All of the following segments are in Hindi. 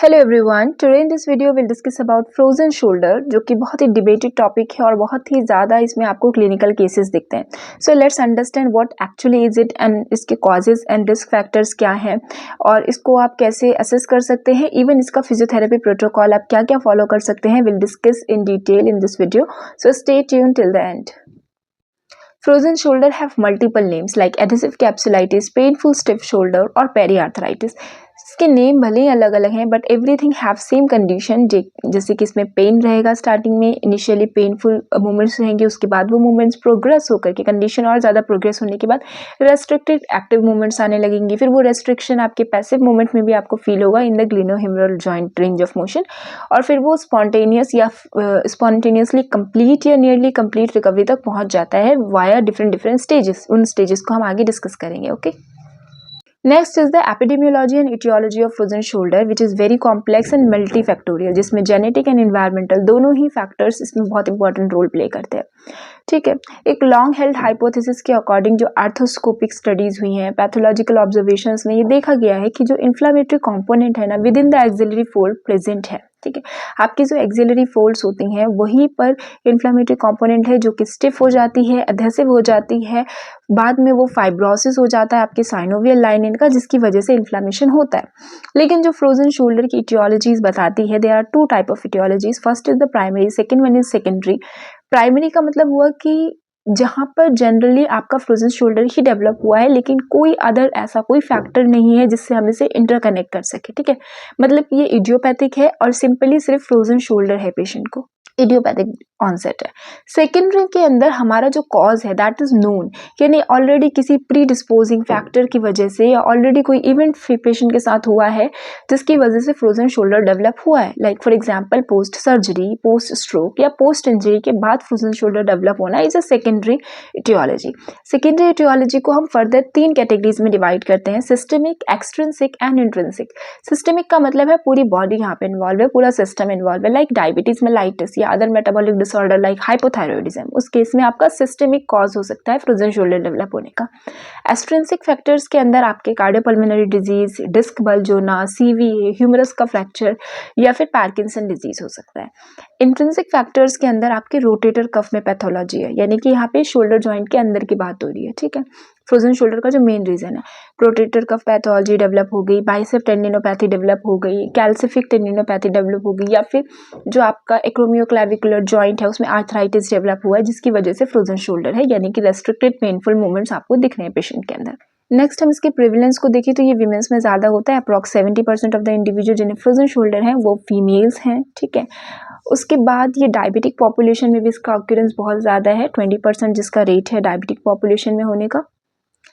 Hello everyone, today in this video will discuss about frozen shoulder, जो कि बहुत ही डिबेटेड टॉपिक है और बहुत ही ज़्यादा इसमें आपको क्लिनिकल केसेस दिखते हैं। So let's understand what actually is it and इसके कॉजेज एंड रिस्क फैक्टर्स क्या हैं और इसको आप कैसे असेस कर सकते हैं। इवन इसका फिजियोथेरेपी प्रोटोकॉल आप क्या क्या फॉलो कर सकते हैं, will discuss in detail in this video, so stay tune till the end. Frozen shoulder have multiple names like adhesive capsulitis, painful stiff shoulder और periarthritis। इसके नेम भले ही अलग अलग हैं but everything have same condition. जैसे कि इसमें पेन रहेगा, स्टार्टिंग में इनिशियली पेनफुल मूवमेंट्स रहेंगे, उसके बाद वो मूवमेंट्स प्रोग्रेस होकर के कंडीशन और ज़्यादा प्रोग्रेस होने के बाद रेस्ट्रिक्टेड एक्टिव मूवमेंट्स आने लगेंगी। फिर वो रेस्ट्रिक्शन आपके पैसिव मूवमेंट में भी आपको फील होगा in the glenohumeral joint range of motion, और फिर वो स्पॉन्टेनियस या स्पॉन्टेनियसली कंप्लीट या नियरली कंप्लीट रिकवरी तक पहुंच जाता है वाया डिफरेंट स्टेजेस। उन स्टेजेस को हम आगे डिस्कस करेंगे। Okay, next is the epidemiology and etiology of frozen shoulder which is very complex and multifactorial, जिसमें जेनेटिक एंड एनवायरमेंटल दोनों ही फैक्टर्स इसमें बहुत इंपॉर्टेंट रोल प्ले करते हैं। ठीक है, एक लॉन्ग हेल्ड हाइपोथेसिस के अकॉर्डिंग जो आर्थोस्कोपिक स्टडीज हुई हैं, पैथोलॉजिकल ऑब्जर्वेशंस में ये देखा गया है कि जो इन्फ्लामेटरी कंपोनेंट है ना with in the axillary fold present है। ठीक है, आपकी जो एक्सिलरी फोल्ड्स होती हैं वहीं पर इन्फ्लामेटरी कंपोनेंट है जो कि स्टिफ हो जाती है, एडहेसिव हो जाती है, बाद में वो फाइब्रोसिस हो जाता है आपके साइनोवियल लाइनिन का, जिसकी वजह से इन्फ्लामेशन होता है। लेकिन जो फ्रोजन शोल्डर की इटियोलॉजीज बताती है, there are two type of etiologies. First is the primary, second one is secondary. Primary का मतलब हुआ कि जहाँ पर जनरली आपका फ्रोजन शोल्डर ही डेवलप हुआ है लेकिन कोई अदर ऐसा कोई फैक्टर नहीं है जिससे हम इसे इंटरकनेक्ट कर सके। ठीक है, मतलब ये इडियोपैथिक है और सिंपली सिर्फ फ्रोजन शोल्डर है पेशेंट को, इडियोपैथिक ऑनसेट है। सेकेंडरी के अंदर हमारा जो कॉज है दैट इज नोन, यानी ऑलरेडी किसी प्री डिस्पोजिंग फैक्टर की वजह से या ऑलरेडी कोई इवेंट पेशेंट के साथ हुआ है जिसकी वजह से फ्रोजन शोल्डर डेवलप हुआ है। Like for example post surgery, post stroke या पोस्ट इंजरी के बाद फ्रोजन शोल्डर डेवलप होना is a secondary aetiology. Secondary aetiology को हम फर्दर 3 कैटेगरीज में डिवाइड करते हैं, systemic, extrinsic and intrinsic. Systemic का मतलब है पूरी बॉडी यहाँ पे इन्वॉल्व है, पूरा सिस्टम इन्वॉल्व है, लाइक डायबिटीज में लाइटिस या other metabolic disorder like hypothyroidism. उस केस में आपका सिस्टमिक कॉज हो सकता है फ्रोजन शोल्डर डेवलप होने का। एस्ट्रिंसिक फैक्टर्स के अंदर आपके कार्डियोपल्मोनरी डिजीज, डिस्क बल्जोना, सीवीए, ह्यूमरस का फ्रैक्चर या फिर पार्किंसन डिजीज हो सकता है। इंट्रिंसिक फैक्टर्स के अंदर आपके रोटेटर कफ में पैथोलॉजी है, यानी कि यहाँ पे शोल्डर जॉइंट के अंदर की बात हो रही है। ठीक है, फ्रोजन शोल्डर का जो मेन रीजन है, रोटेटर कफ पैथोलॉजी डेवलप हो गई, बाइसेप टेंडिनोपैथी डेवलप हो गई, कैल्सिफिक टेंडिनोपैथी डेवलप हो गई, या फिर जो आपका एक्रोमियोक्लेविकुलर जॉइंट है उसमें आर्थराइटिस डेवलप हुआ है जिसकी वजह से फ्रोजन शोल्डर है, यानी कि रेस्ट्रिक्टेड पेनफुल मूवमेंट्स आपको दिख रहे हैं पेशेंट के अंदर। नेक्स्ट हम इसके प्रिविलेंस को देखें तो ये विमेंस में ज़्यादा होता है। अप्रॉक्स 70% ऑफ द इंडिविजुअल जिन्हें फ्रोजन शोल्डर है वो फीमेल्स हैं। ठीक है, उसके बाद ये डायबिटिक पॉपुलेशन में भी इसका ऑक्यूरेंस बहुत ज़्यादा है, 20% जिसका रेट है डायबिटिक पॉपुलेशन में होने का।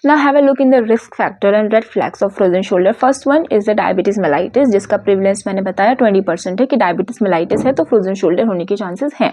Now have a look in the risk factor and red flags of frozen shoulder. First one is the diabetes mellitus, जिसका प्रिवलेंस मैंने बताया 20% है कि डायबिटीज मेलाइटिस है तो फ्रोजन शोल्डर होने के चांसेस हैं।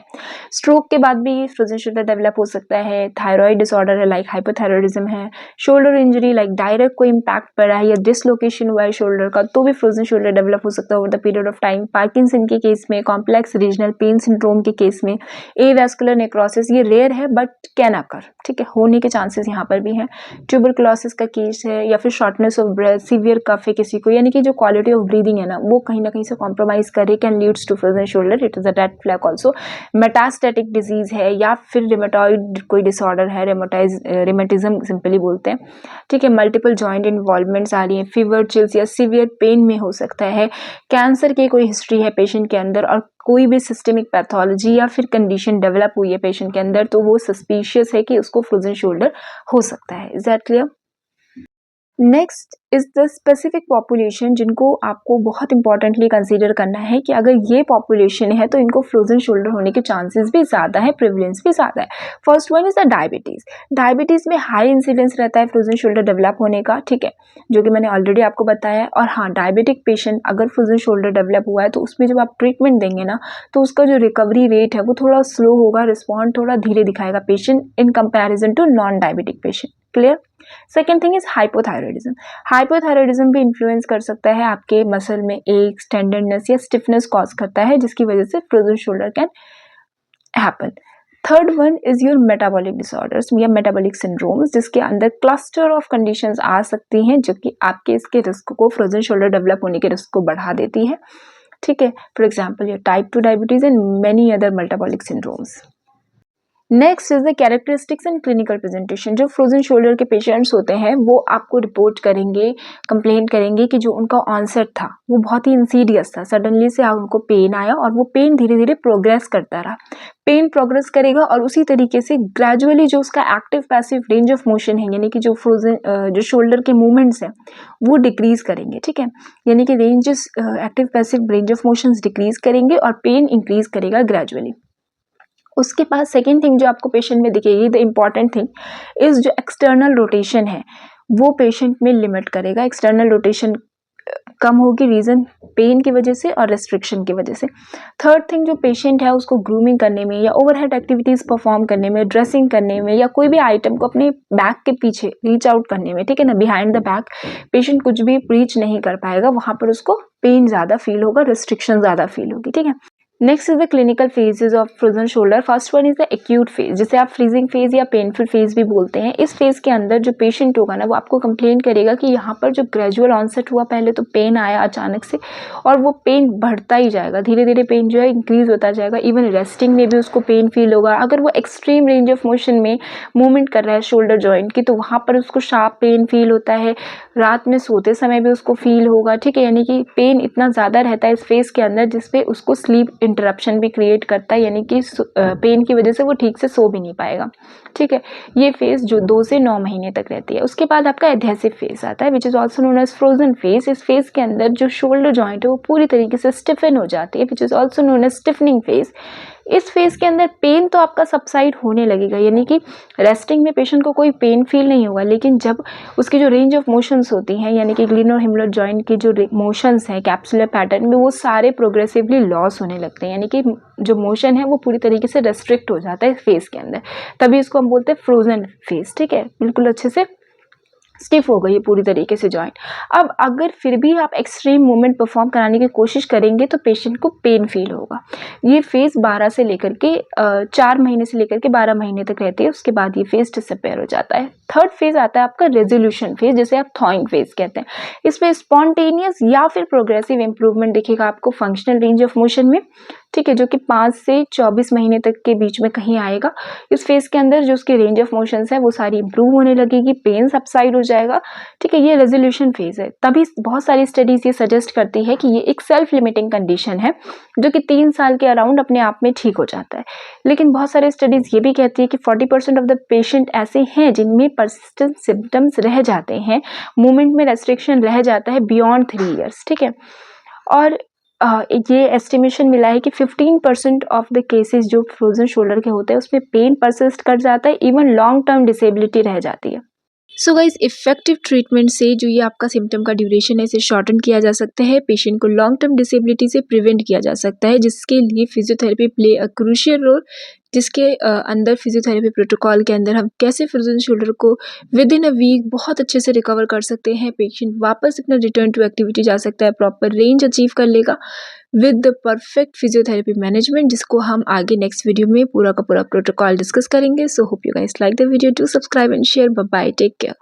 स्ट्रोक के बाद भी फ्रोजन शोल्डर डेवलप हो सकता है। थायराइड डिसऑर्डर है लाइक हाइपोथायरॉयडिज्म है। शोल्डर इंजरी लाइक डायरेक्ट कोई इम्पैक्ट पड़ा है या डिसलोकेशन हुआ है शोल्डर का तो भी फ्रोजन शोल्डर डेवलप हो सकता है over the period of time. Parkinson के केस में, कॉम्प्लेक्स रीजनल पेन सिंड्रोम के केस में, एवास्कुलर नेक्रोसिस ये रेयर है बट कैन अकर। ठीक है, होने के चांसेस यहाँ पर भी हैं। ट्यूबरकुलोसिस का केस है या फिर शॉर्टनेस ऑफ ब्रेथ, सीवियर कफ है किसी को, यानी कि जो क्वालिटी ऑफ ब्रीदिंग है ना वो कहीं ना कहीं से कॉम्प्रोमाइज करे, can leads to frozen shoulder, it is a red flag also. Metastatic disease है या फिर रिमेटॉइड कोई डिसऑर्डर है, रिमेटिज्म सिंपली बोलते हैं। ठीक है, मल्टीपल जॉइंट इन्वॉल्वमेंट्स आ रही हैं, फीवर, चिल्स या सीवियर पेन में हो सकता है। कैंसर की कोई हिस्ट्री है पेशेंट के अंदर और कोई भी सिस्टमिक पैथोलॉजी या फिर कंडीशन डेवलप हुई है पेशेंट के अंदर तो वो सस्पिशियस है कि उसको फ्रोजन शोल्डर हो सकता है। Is that clear? Next is the specific population जिनको आपको बहुत इंपॉर्टेंटली कंसीडर करना है कि अगर ये पॉपुलेशन है तो इनको फ्रोजन शोल्डर होने के चांसेस भी ज़्यादा है, प्रिवलेंस भी ज़्यादा है। First one is the diabetes. Diabetes में हाई इंसिडेंस रहता है फ्रोजन शोल्डर डेवलप होने का। ठीक है, जो कि मैंने ऑलरेडी आपको बताया है। और हाँ, डायबिटिक पेशेंट अगर फ्रोजन शोल्डर डेवलप हुआ है तो उसमें जब आप ट्रीटमेंट देंगे ना तो उसका जो रिकवरी रेट है वो थोड़ा स्लो होगा, रिस्पॉन्ड थोड़ा धीरे दिखाएगा patient in comparison to non diabetic patient. Clear? Second thing is hypothyroidism. Hypothyroidism भी इन्फ्लुएंस कर सकता है आपके मसल में एक टेंडरनेस या स्टिफनेस कॉज करता है जिसकी वजह से frozen shoulder can happen. Third one is your metabolic disorders या मेटाबॉलिक सिंड्रोम्स, जिसके अंदर क्लस्टर ऑफ कंडीशंस आ सकती हैं जो कि आपके इसके रिस्क को, फ्रोजन शोल्डर डेवलप होने के रिस्क को बढ़ा देती है। ठीक है, for example your type 2 diabetes and many other metabolic syndromes. Next is the characteristics and clinical presentation. जो फ्रोजन शोल्डर के पेशेंट्स होते हैं वो आपको रिपोर्ट करेंगे, कंप्लेन करेंगे कि जो उनका ऑनसेट था वो बहुत ही इंसीडियस था, सडनली से उनको पेन आया और वो पेन धीरे धीरे प्रोग्रेस करता रहा। पेन प्रोग्रेस करेगा और उसी तरीके से ग्रेजुअली जो उसका active passive range of motion है, यानी कि जो फ्रोजन जो शोल्डर के मूवमेंट्स हैं वो डिक्रीज करेंगे। ठीक है, यानी कि ranges active passive range of motions decrease करेंगे और पेन इंक्रीज करेगा ग्रेजुअली। उसके बाद सेकेंड थिंग जो आपको पेशेंट में दिखेगी, द इम्पॉर्टेंट थिंग इज जो एक्सटर्नल रोटेशन है वो पेशेंट में लिमिट करेगा। एक्सटर्नल रोटेशन कम होगी, रीज़न पेन की वजह से और रेस्ट्रिक्शन की वजह से। थर्ड थिंग, जो पेशेंट है उसको ग्रूमिंग करने में या ओवरहेड एक्टिविटीज़ परफॉर्म करने में, ड्रेसिंग करने में या कोई भी आइटम को अपने बैक के पीछे रीच आउट करने में, ठीक है ना, बिहाइंड द बैक पेशेंट कुछ भी रीच नहीं कर पाएगा, वहाँ पर उसको पेन ज़्यादा फील होगा, रेस्ट्रिक्शन ज़्यादा फील होगी। ठीक है, next is the clinical phases of frozen shoulder. First one is the acute phase, जिसे आप फ्रीजिंग फेज या पेनफुल फेज भी बोलते हैं। इस फेज के अंदर जो पेशेंट होगा ना वो आपको कंप्लेन करेगा कि यहाँ पर जो ग्रेजुअल ऑनसेट हुआ, पहले तो पेन आया अचानक से और वो पेन बढ़ता ही जाएगा, धीरे धीरे पेन जो है इंक्रीज होता जाएगा। इवन रेस्टिंग में भी उसको पेन फील होगा। अगर वो एक्सट्रीम रेंज ऑफ मोशन में मूवमेंट कर रहा है शोल्डर जॉइंट की, तो वहाँ पर उसको शार्प पेन फील होता है। रात में सोते समय भी उसको फील होगा। ठीक है, यानी कि पेन इतना ज़्यादा रहता है इस फेज के अंदर जिसपे उसको स्लीप इंटरप्शन भी क्रिएट करता है, यानी कि पेन की वजह से वो ठीक से सो भी नहीं पाएगा। ठीक है, ये फेज जो 2 से 9 महीने तक रहती है। उसके बाद आपका एडहेसिव फेज आता है, which is also known as frozen phase. इस फेज के अंदर जो शोल्डर जॉइंट है वो पूरी तरीके से स्टिफन हो जाती है, which is also known as stiffening phase. इस फेज के अंदर पेन तो आपका सबसाइड होने लगेगा, यानी कि रेस्टिंग में पेशेंट को कोई पेन फील नहीं होगा, लेकिन जब उसकी जो रेंज ऑफ मोशंस होती हैं, यानी कि ग्लिनोहिमुलर जॉइंट की जो मोशंस हैं कैप्सुलर पैटर्न में, वो सारे प्रोग्रेसिवली लॉस होने लगते हैं, यानी कि जो मोशन है वो पूरी तरीके से रेस्ट्रिक्ट हो जाता है इस फेज के अंदर। तभी इसको हम बोलते हैं फ्रोजन फेज। ठीक है, बिल्कुल अच्छे से स्टिफ हो गई है पूरी तरीके से जॉइंट। अब अगर फिर भी आप एक्सट्रीम मूवमेंट परफॉर्म कराने की कोशिश करेंगे तो पेशेंट को पेन फील होगा। ये फेज 12 से लेकर के 4 महीने से लेकर के 12 महीने तक रहती है। उसके बाद ये फेज डिसअपेयर हो जाता है। थर्ड फेज आता है आपका रेजोल्यूशन फेज, जिसे आप थॉइंग फेज कहते हैं। इसमें स्पॉन्टेनियस या फिर प्रोग्रेसिव इंप्रूवमेंट दिखेगा आपको फंक्शनल रेंज ऑफ मोशन में। ठीक है, जो कि 5 से 24 महीने तक के बीच में कहीं आएगा। इस फेज के अंदर जो उसकी रेंज ऑफ मोशंस है वो सारी इंप्रूव होने लगेगी, पेन सबसाइड हो जाएगा। ठीक है, ये रेजोल्यूशन फेज है। तभी बहुत सारी स्टडीज ये सजेस्ट करती है कि ये एक सेल्फ लिमिटिंग कंडीशन है जो कि 3 साल के अराउंड अपने आप में ठीक हो जाता है। लेकिन बहुत सारे स्टडीज ये भी कहती है कि 40% ऑफ द पेशेंट ऐसे हैं जिनमें परसिस्टेंट सिम्टम्स रह जाते हैं, मूवमेंट में रेस्ट्रिक्शन रह जाता है बियॉन्ड 3 ईयर्स। ठीक है, और ये एस्टिमेशन मिला है कि 15% ऑफ द केसेस जो फ्रोजन शोल्डर के होते हैं उसमें पेन परसिस्ट कर जाता है, इवन लॉन्ग टर्म डिसेबिलिटी रह जाती है। सो गाइस, इफेक्टिव ट्रीटमेंट से जो ये आपका सिम्टम का ड्यूरेशन है इसे शॉर्टन किया जा सकता है, पेशेंट को लॉन्ग टर्म डिसेबिलिटी से प्रिवेंट किया जा सकता है, जिसके लिए physiotherapy play a crucial role. जिसके अंदर फिजियोथेरेपी प्रोटोकॉल के अंदर हम कैसे फ्रोजन शोल्डर को विद इन अ वीक बहुत अच्छे से रिकवर कर सकते हैं, पेशेंट वापस अपना रिटर्न टू एक्टिविटी जा सकता है, प्रॉपर रेंज अचीव कर लेगा with the perfect physiotherapy management, जिसको हम आगे नेक्स्ट वीडियो में पूरा का पूरा प्रोटोकॉल डिस्कस करेंगे। So hope you guys like the video, do subscribe and share. Bye bye, take care.